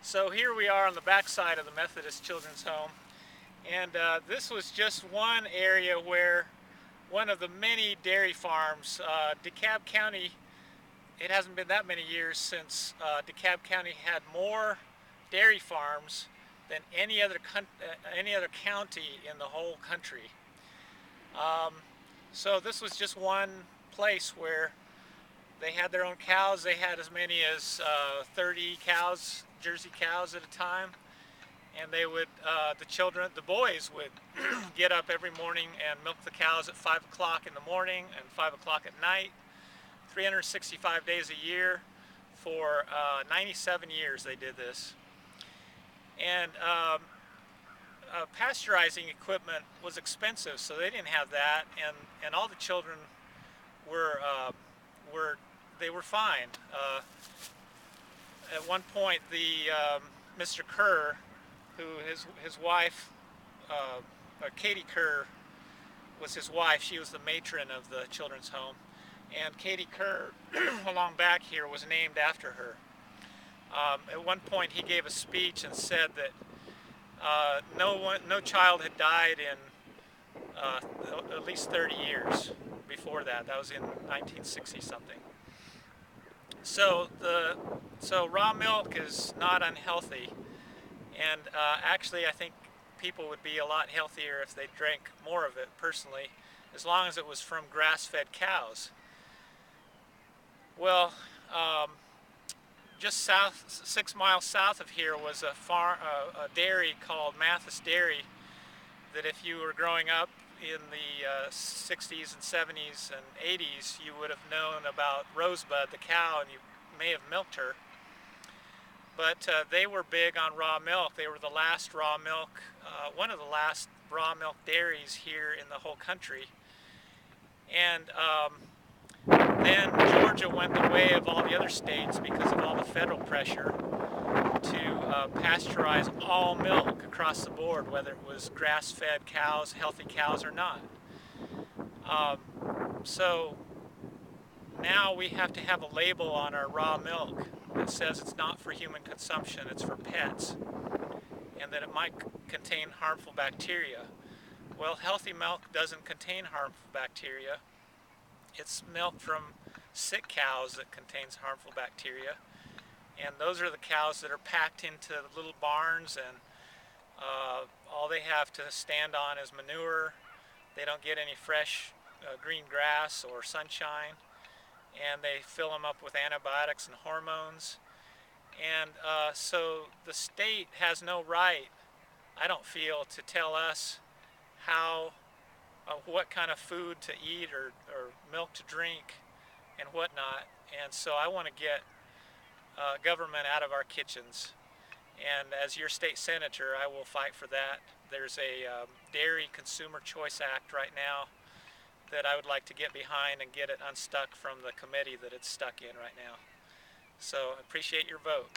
So here we are on the backside of the Methodist Children's Home, and this was just one area where one of the many dairy farms, DeKalb County, it hasn't been that many years since DeKalb County had more dairy farms than any other county in the whole country. So this was just one place where they had their own cows. They had as many as 30 cows, Jersey cows at a time, and they would, the boys would get up every morning and milk the cows at 5 o'clock in the morning and 5 o'clock at night, 365 days a year for 97 years they did this. And pasteurizing equipment was expensive, so they didn't have that, and all the children were fine. At one point, Mr. Kerr, who his wife, Katie Kerr, was his wife. She was the matron of the children's home, and Katie Kerr, along back here, was named after her. At one point, he gave a speech and said that no child had died in at least 30 years before that. That was in 1960 something. So raw milk is not unhealthy, and actually I think people would be a lot healthier if they drank more of it, personally, as long as it was from grass-fed cows. Well, just 6 miles south of here was a dairy called Mathis Dairy that if you were growing up in the 60s and 70s and 80s, you would have known about Rosebud, the cow, and you may have milked her. But they were big on raw milk. They were the last raw milk, one of the last raw milk dairies here in the whole country. And then Georgia went the way of all the other states because of all the federal pressure to pasteurize all milk across the board, whether it was grass-fed cows, healthy cows, or not. So now we have to have a label on our raw milk that says it's not for human consumption, it's for pets, and that it might contain harmful bacteria. Well, healthy milk doesn't contain harmful bacteria. It's milk from sick cows that contains harmful bacteria. And those are the cows that are packed into little barns, and all they have to stand on is manure. They don't get any fresh green grass or sunshine, and they fill them up with antibiotics and hormones. And so the state has no right, I don't feel, to tell us what kind of food to eat or milk to drink and whatnot. And so I want to get government out of our kitchens, and as your state senator I will fight for that. There's a Dairy Consumer Choice Act right now that I would like to get behind and get it unstuck from the committee that it's stuck in right now. So I appreciate your vote.